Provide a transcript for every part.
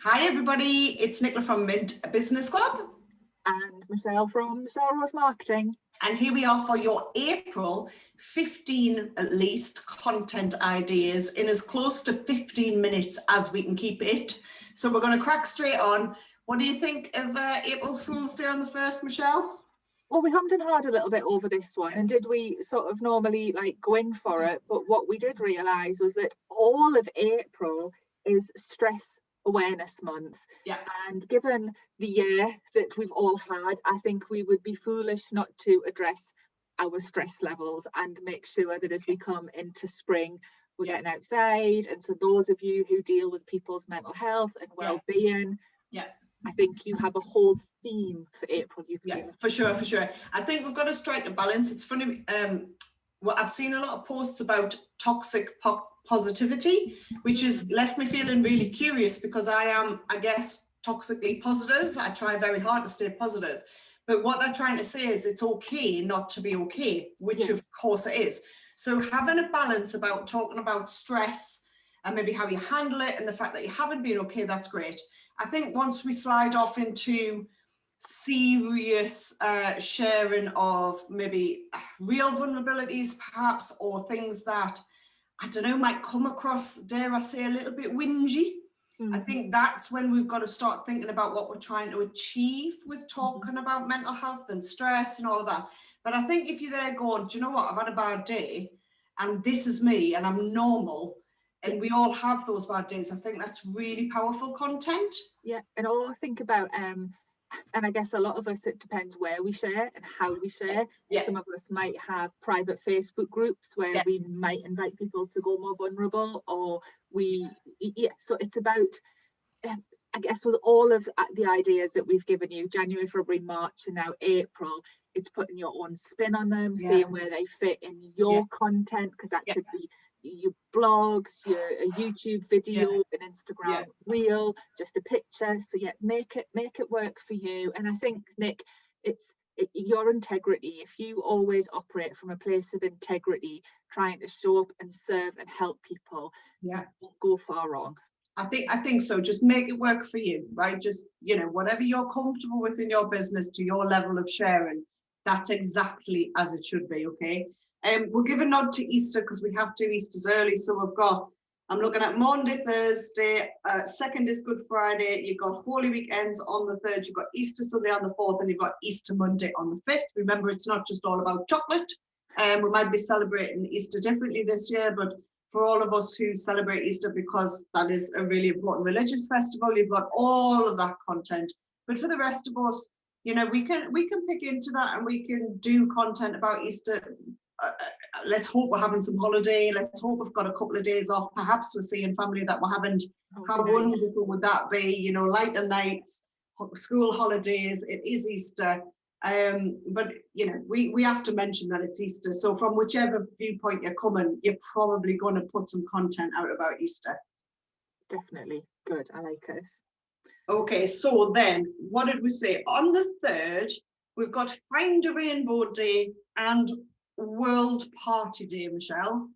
Hi everybody, it's Nicola from Mid Business Club. And Michelle from Michelle Rose Marketing. And here we are for your April 15 at least content ideas in as close to 15 minutes as we can keep it. So we're going to crack straight on. What do you think of April Fool's Day on the 1st, Michelle? Well, we hummed and hawed a little bit over this one, and did we sort of normally go in for it? But what we did realise was that all of April is Stress Awareness Month. Yeah. And given the year that we've all had, I think we would be foolish not to address our stress levels and make sure that as we come into spring, we're getting outside. And so those of you who deal with people's mental health and well-being, I think you have a whole theme for April. For sure. I think we've got to strike a balance. It's funny, well, I've seen a lot of posts about toxic positivity, which has left me feeling really curious because I am, I guess, toxically positive. I try very hard to stay positive. But what they're trying to say is it's okay not to be okay, which of course it is. So having a balance about talking about stress and maybe how you handle it and the fact that you haven't been okay, that's great. I think once we slide off into serious sharing of maybe real vulnerabilities perhaps, or things that, I don't know, might come across, dare I say, a little bit whingy. I think that's when we've got to start thinking about what we're trying to achieve with talking about mental health and stress and all of that. But I think if you're there going, do you know what, I've had a bad day and this is me and I'm normal, and we all have those bad days, I think that's really powerful content. Yeah, and all I think about, and I guess a lot of us, it depends where we share and how we share. Some of us might have private Facebook groups where we might invite people to go more vulnerable, or so it's about, I guess, with all of the ideas that we've given you, January, February, March, and now April, it's putting your own spin on them, seeing where they fit in your content, because that could be your blogs, your YouTube video, an Instagram reel, just a picture. So make it work for you. And I think, Nick, it's your integrity. If you always operate from a place of integrity, trying to show up and serve and help people, you won't go far wrong. I think so. Just make it work for you, right? Just, whatever you're comfortable with in your business to your level of sharing, that's exactly as it should be, okay? We'll give a nod to Easter because we have 2 Easters early. So we've got, I'm looking at Monday, Thursday, 2nd is Good Friday. You've got Holy Weekends on the 3rd. You've got Easter Sunday on the 4th, and you've got Easter Monday on the 5th. Remember, it's not just all about chocolate. We might be celebrating Easter differently this year, but for all of us who celebrate Easter, because that is a really important religious festival, you've got all of that content. But for the rest of us, we can pick into that and we can do content about Easter. Let's hope we're having some holiday. Let's hope we've got a couple of days off. Perhaps we're seeing family that we haven't. How wonderful would that be? Lighter nights, school holidays. It is Easter. But we have to mention that it's Easter. So from whichever viewpoint you're coming, you're probably going to put some content out about Easter. Definitely. Good. I like it. Okay, so then what did we say? On the 3rd, we've got Find a Rainbow Day and World Party Day, Michelle.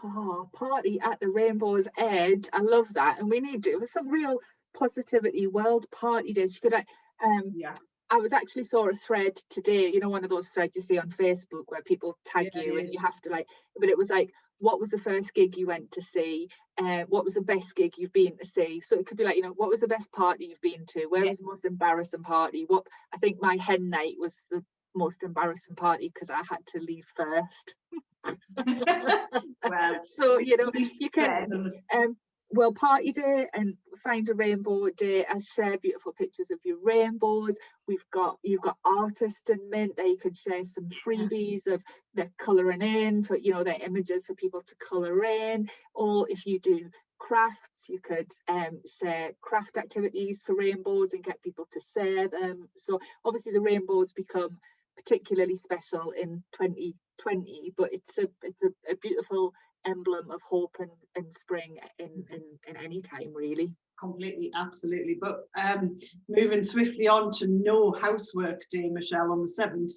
Oh, party at the rainbow's edge. I love that. And we need it with some real positivity. World Party Days. You could I was actually saw a thread today, one of those threads you see on Facebook where people tag you and you have to but it was what was the first gig you went to see? What was the best gig you've been to see? So it could be what was the best party you've been to? Where was the most embarrassing party? I think my hen night was the most embarrassing party because I had to leave first. Well, so you can Party Day and Find a Rainbow Day and share beautiful pictures of your rainbows. You've got artists in Mint there. You could share some freebies of their colouring in for their images for people to colour in. Or if you do crafts, you could share craft activities for rainbows and get people to share them. So obviously the rainbows become particularly special in 2020, but it's a beautiful emblem of hope and spring in any time, really. Completely, absolutely. But moving swiftly on to No Housework Day, Michelle, on the 7th.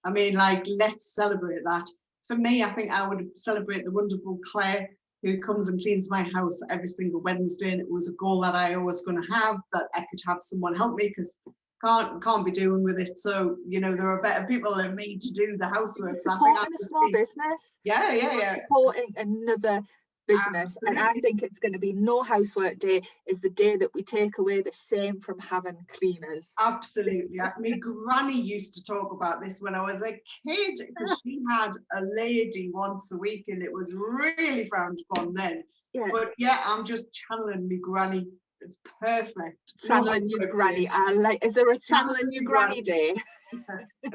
I mean, let's celebrate that. For me, I think I would celebrate the wonderful Claire who comes and cleans my house every single Wednesday, and it was a goal that I was going to have, that I could have someone help me, because can't be doing with it. So, you know, there are better people than me to do the housework. So supporting a small business. Yeah. Supporting another business. Absolutely. And I think it's going to be No Housework Day is the day that we take away the shame from having cleaners. Absolutely. My granny used to talk about this when I was a kid, because she had a lady once a week, and it was really frowned upon then. Yeah. But yeah, I'm just channeling my granny. It's perfect. Channeling your granny. Is there a channeling your granny day?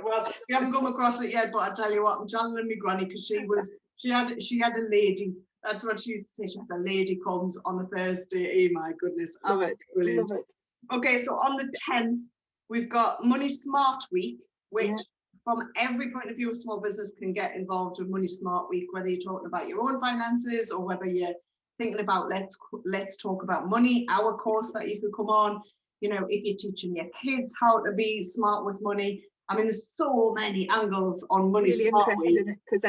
Well, we haven't come across it yet, but I tell you what, I'm channeling my granny, because she had a lady. That's what she used to say. She said, a lady comes on a Thursday. Oh my goodness. Love it. Brilliant. Love it. Okay, so on the 10th, we've got Money Smart Week, which from every point of view of small business can get involved with Money Smart Week, whether you're talking about your own finances or whether you're thinking about let's talk about money, our course that you could come on. You know, if you're teaching your kids how to be smart with money. I mean, there's so many angles on Money really Smart Week. interested in it, because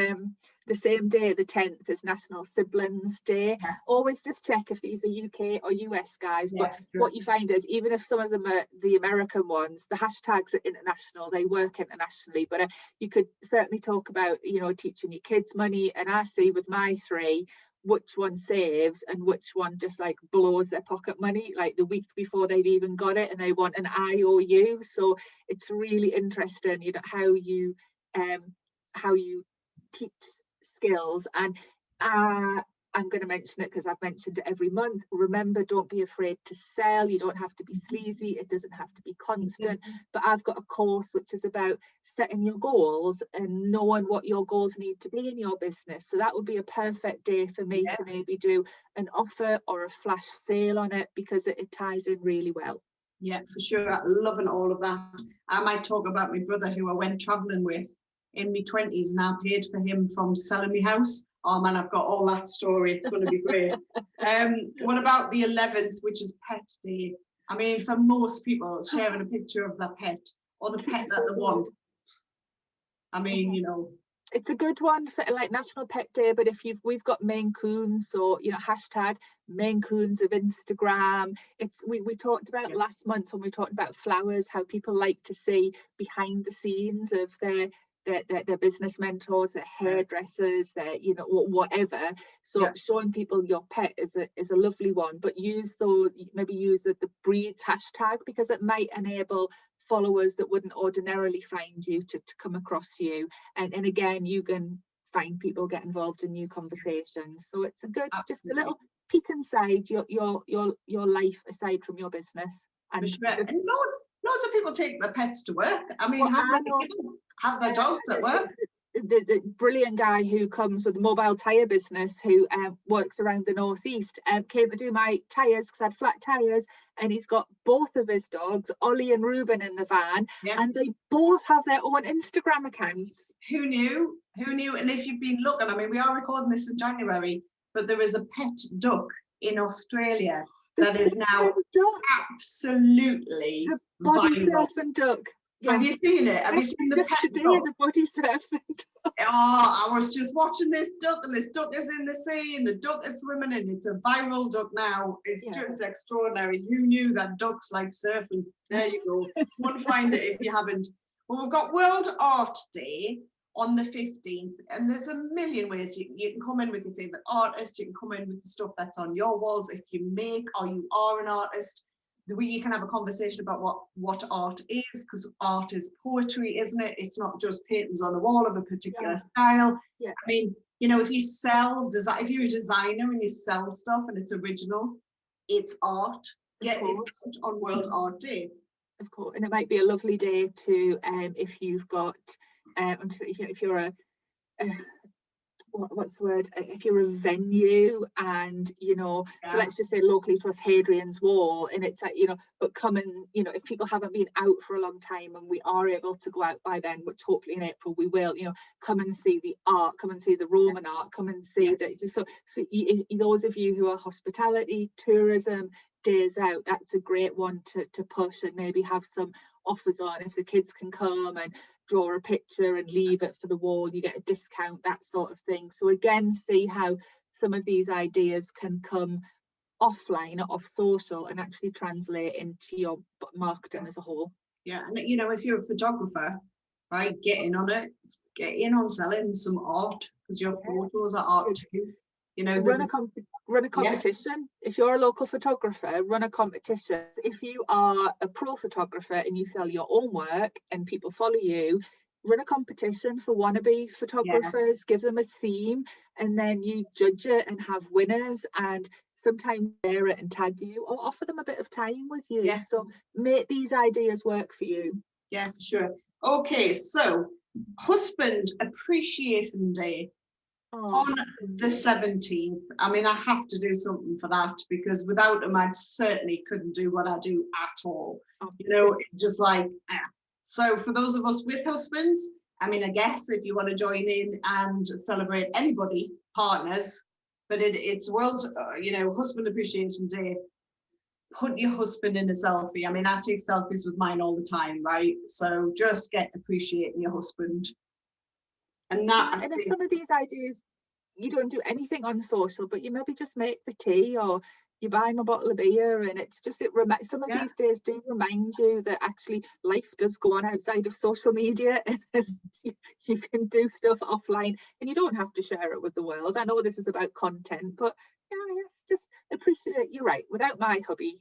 the same day, the 10th, is National Siblings Day. Yeah. Always just check if these are UK or US guys, but what you find is, even if some of them are the American ones, the hashtags are international, they work internationally. But you could certainly talk about, you know, teaching your kids money, and I see with my three which one saves and which one just like blows their pocket money like the week before they've even got it, and they want an IOU. So it's really interesting, you know, how you teach skills. And I'm going to mention it because I've mentioned it every month. Remember, don't be afraid to sell. You don't have to be sleazy. It doesn't have to be constant. But I've got a course which is about setting your goals and knowing what your goals need to be in your business. So that would be a perfect day for me to maybe do an offer or a flash sale on it, because it ties in really well. Yeah, for sure. I'm loving all of that. I might talk about my brother who I went traveling with in my 20s, and I paid for him from selling my house. Oh man, I've got all that story. It's going to be great. What about the 11th, which is Pet Day? I mean, for most people, sharing a picture of their pet or the pet that they want. I mean, you know, it's a good one for like National Pet Day. But if we've got Maine Coons, so you know, hashtag Maine Coons of Instagram. It's we talked about last month when we talked about flowers, how people like to see behind the scenes of their business mentors, their hairdressers, their, you know, whatever. So showing people your pet is a lovely one, but use the breeds hashtag, because it might enable followers that wouldn't ordinarily find you to come across you, and again, you can find people, get involved in new conversations. So it's a good, just a little peek inside your life aside from your business. And loads of people take their pets to work. I mean, have their dogs at work. The brilliant guy who comes with a mobile tyre business, who works around the northeast, came to do my tyres because I had flat tyres, and he's got both of his dogs, Ollie and Ruben, in the van, and they both have their own Instagram accounts. Who knew? And if you've been looking, I mean, we are recording this in January, but there is a pet duck in Australia that is now absolutely the body viral. surfing duck. Yeah. Have you seen it? Have you seen the pet today, duck? the body surfing duck. Oh, I was just watching this duck, and this duck is in the sea, and the duck is swimming, and it's a viral duck now. It's just extraordinary. Who knew that ducks like surfing? There you go. Go and find it if you haven't. Well, we've got World Art Day on the 15th, and there's a million ways you can come in with your favorite artist. You can come in with the stuff that's on your walls if you make or you are an artist. You can have a conversation about what art is, because art is poetry, isn't it? It's not just paintings on the wall of a particular style. I mean, you know, if you're a designer and you sell stuff and it's original, it's art. Get it on World Art Day. Of course, and it might be a lovely day to, if you've got, if you're a what's the word, if you're a venue, and you know, so let's just say locally to us, Hadrian's Wall, and it's like, you know, but come and, you know, if people haven't been out for a long time and we are able to go out by then, which hopefully in April we will, you know, come and see the art, come and see the Roman art, come and see that. Just so those of you who are hospitality, tourism, days out, that's a great one to push and maybe have some offers on. If the kids can come and draw a picture and leave it for the wall, you get a discount, that sort of thing. So again, see how some of these ideas can come offline or off social and actually translate into your marketing as a whole. Yeah, and you know, if you're a photographer, right, get in on it, get in on selling some art, because your photos are art too. You know, run a competition. If you're a local photographer, run a competition. If you are a pro photographer and you sell your own work and people follow you, run a competition for wannabe photographers, give them a theme, and then you judge it and have winners, and sometimes share it and tag you or offer them a bit of time with you. So make these ideas work for you. Yeah, for sure. Okay, so Husband Appreciation Day on the 17th. I mean, I have to do something for that, because without them, I certainly couldn't do what I do at all. You know, just like, so for those of us with husbands, I mean, I guess if you want to join in and celebrate anybody, partners, but it's World, you know, Husband Appreciation Day. Put your husband in a selfie. I mean, I take selfies with mine all the time, right? So just get appreciating your husband. And that, and if some of these ideas, you don't do anything on social, but you maybe just make the tea, or you buy them a bottle of beer, and it's just, it reminds, some of these days do remind you that actually life does go on outside of social media, and you can do stuff offline, and you don't have to share it with the world. I know this is about content, but it's just appreciate. You're right. Without my hobby,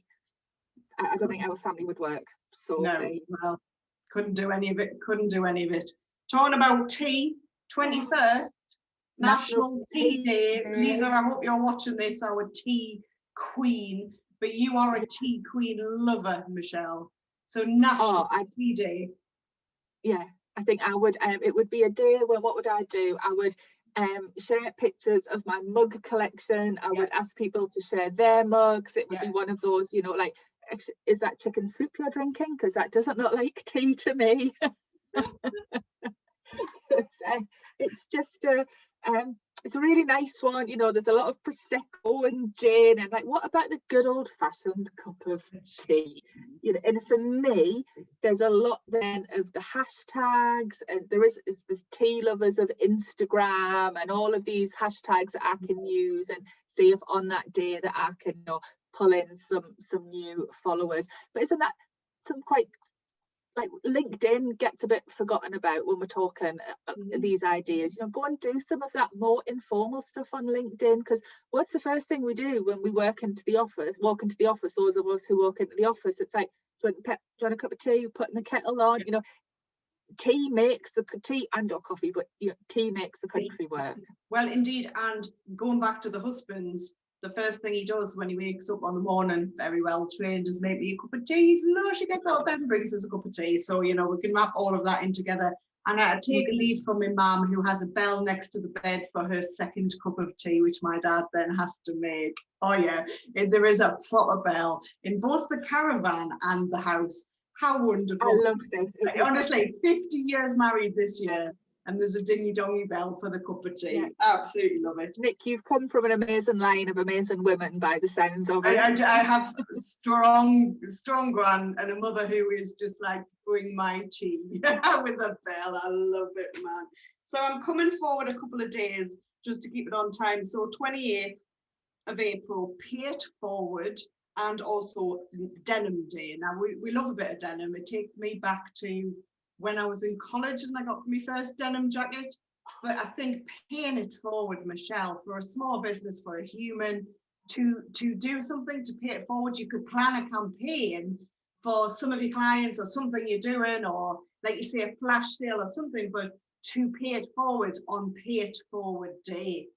I don't think our family would work. So no, well, couldn't do any of it. Couldn't do any of it. Talking about tea, 21st. National Tea Day. Lisa, I hope you're watching this, our tea queen, but you are a tea queen lover, Michelle. So National Tea Day. Yeah, I think I would, it would be a day where, what would I do? I would share pictures of my mug collection. I would ask people to share their mugs. It would be one of those, you know, like, is that chicken soup you're drinking? Because that doesn't look like tea to me. It's just it's a really nice one. You know, there's a lot of Prosecco and Jayne, and like, what about the good old-fashioned cup of tea? You know, and for me, there's a lot then of the hashtags, and there's tea lovers of Instagram and all of these hashtags that I can use and see if on that day that I can, you know, pull in some new followers. But isn't that some quite, like, LinkedIn gets a bit forgotten about when we're talking these ideas? You know, go and do some of that more informal stuff on LinkedIn, because what's the first thing we do when we walk into the office? Those of us who walk into the office, it's like, do you want a cup of tea? Putting the kettle on. You know, tea makes the tea and or coffee, but you know, tea makes the country work. Well, indeed. And going back to the husbands, the first thing he does when he wakes up on the morning, very well trained, is make me a cup of tea. So she gets out of bed and brings us a cup of tea. So, you know, we can wrap all of that in together. And I take a lead from my mum, who has a bell next to the bed for her second cup of tea, which my dad then has to make. Oh yeah, there is a proper bell in both the caravan and the house. How wonderful. I love this. Honestly, 50 years married this year, and there's a dingy dongy bell for the cup of tea. Yeah. Absolutely love it. Nick, you've come from an amazing line of amazing women by the sounds of it. I have strong gran and a mother who is just like, bring my tea with a bell. I love it, man. So I'm coming forward a couple of days just to keep it on time. So 28th of April, pay it forward, and also Denim Day. Now we love a bit of denim. It takes me back to when I was in college and I got my first denim jacket. But I think paying it forward, Michelle, for a small business, for a human, to do something, to pay it forward. You could plan a campaign for some of your clients or something you're doing, or like you say, a flash sale or something, but to pay it forward on Pay It Forward Day.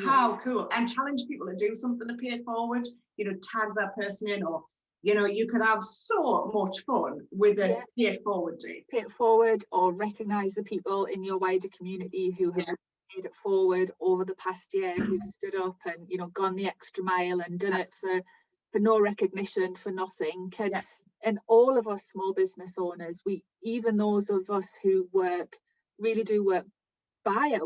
How cool. And challenge people to do something to pay it forward, you know, tag that person in, or you know, you could have so much fun with a Pay It Forward Day. Pay it forward, or recognise the people in your wider community who have paid it forward over the past year, who've stood up and, you know, gone the extra mile and done it for no recognition, for nothing. And all of us small business owners, even those of us who really do work by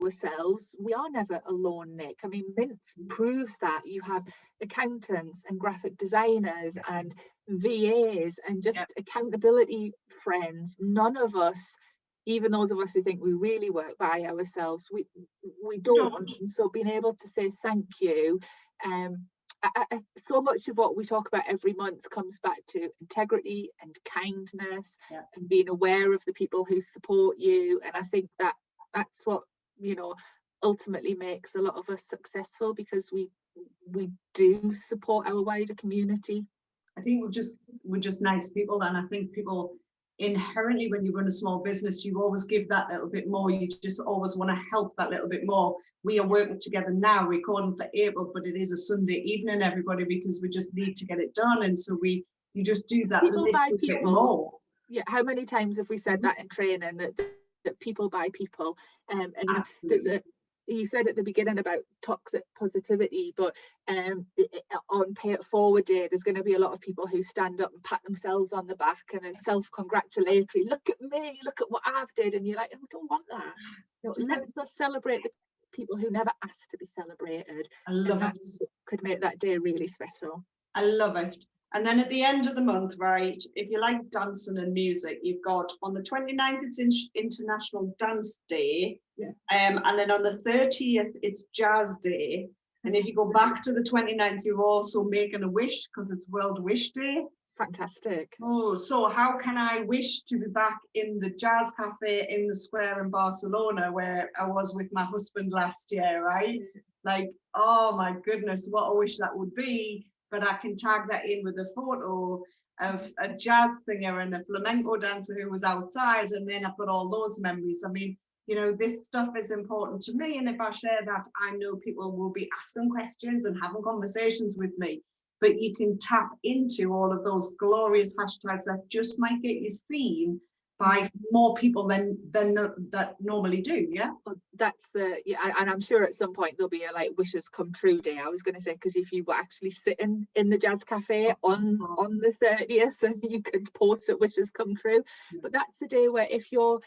ourselves, we are never alone, Nick. I mean, Mint proves that. You have accountants and graphic designers and VAs and just accountability friends. None of us even those of us who think we really work by ourselves, we don't. And so being able to say thank you, so much of what we talk about every month comes back to integrity and kindness, and being aware of the people who support you. And I think that that's what, you know, ultimately makes a lot of us successful, because we do support our wider community. I think we're just nice people, and I think people inherently, when you run a small business, you always give that little bit more. You just always want to help that little bit more. We are working together now, recording for April, but it is a Sunday evening, everybody, because we just need to get it done, and so you just do that people little buy bit people more. Yeah, how many times have we said that in training, that people buy people? And there's you said at the beginning about toxic positivity, but on Pay It Forward Day, there's going to be a lot of people who stand up and pat themselves on the back and are self-congratulatory. Look at me, look at what I've did. And you're like, I don't want that. You know, let's celebrate the people who never asked to be celebrated. I love it. Could make that day really special. I love it. And then at the end of the month, right, if you like dancing and music, you've got on the 29th, it's International Dance Day. Yeah. And then on the 30th, it's Jazz Day. And if you go back to the 29th, you're also making a wish, because it's World Wish Day. Fantastic. Oh, so how can I wish to be back in the Jazz Cafe in the square in Barcelona, where I was with my husband last year, right? Like, oh my goodness, what a wish that would be. But I can tag that in with a photo of a jazz singer and a flamenco dancer who was outside, and then I've got all those memories. I mean, you know, this stuff is important to me, and if I share that, I know people will be asking questions and having conversations with me. But you can tap into all of those glorious hashtags that just might get you seen by more people than that normally do. Yeah, well, that's and I'm sure at some point there'll be a like wishes come true day. I was going to say, because if you were actually sitting in the Jazz Cafe on the 30th, and you could post it wishes come true. But that's a day where if your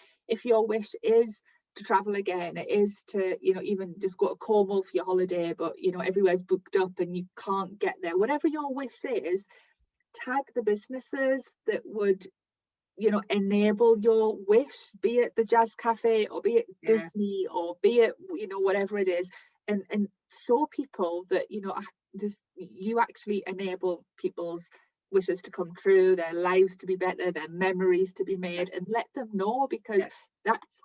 wish is to travel again, it is to, you know, even just go to Cornwall for your holiday, but you know, everywhere's booked up and you can't get there, whatever your wish is, tag the businesses that would, you know, enable your wish, be it the Jazz Cafe or be it Disney or be it, you know, whatever it is, and show people that, you know, you actually enable people's wishes to come true, their lives to be better, their memories to be made, and let them know, because that's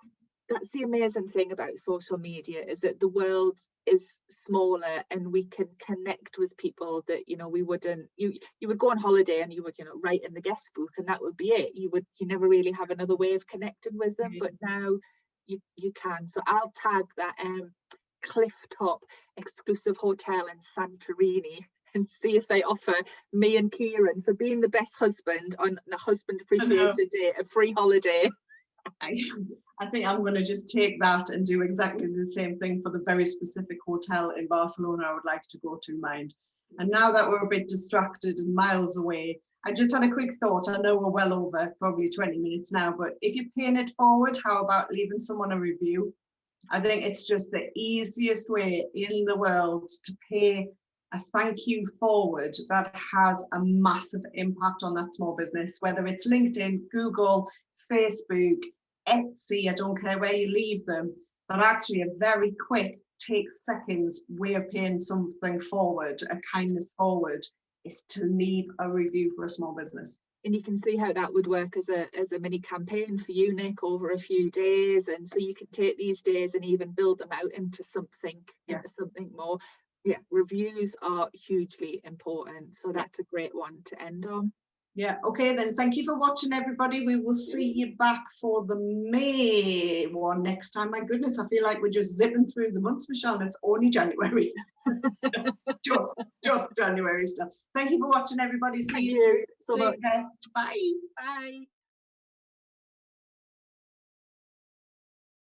the amazing thing about social media, is that the world is smaller and we can connect with people that, you know, we wouldn't, you would go on holiday and you would, you know, write in the guest book and that would be it. You never really have another way of connecting with them, but now you can. So I'll tag that cliff top exclusive hotel in Santorini and see if they offer me and Kieran, for being the best husband on the Husband Appreciation Day, a free holiday. I think I'm going to just take that and do exactly the same thing for the very specific hotel in Barcelona I would like to go to, mind. And now that we're a bit distracted and miles away, I just had a quick thought. I know we're well over probably 20 minutes now, but if you're paying it forward, how about leaving someone a review? I think it's just the easiest way in the world to pay a thank you forward that has a massive impact on that small business, whether it's LinkedIn, Google, Facebook, Etsy, I don't care where you leave them, but actually a very quick, takes seconds way of paying something forward, a kindness forward, is to leave a review for a small business. And you can see how that would work as a mini campaign for you, Nick, over a few days. And so you can take these days and even build them out into something more. Yeah, reviews are hugely important. So that's a great one to end on. Yeah, okay then, thank you for watching, everybody. We will see you back for the May one next time. My goodness, I feel like we're just zipping through the months, Michelle, and it's only January. just January stuff. Thank you for watching, everybody. See you so much. Bye. Bye.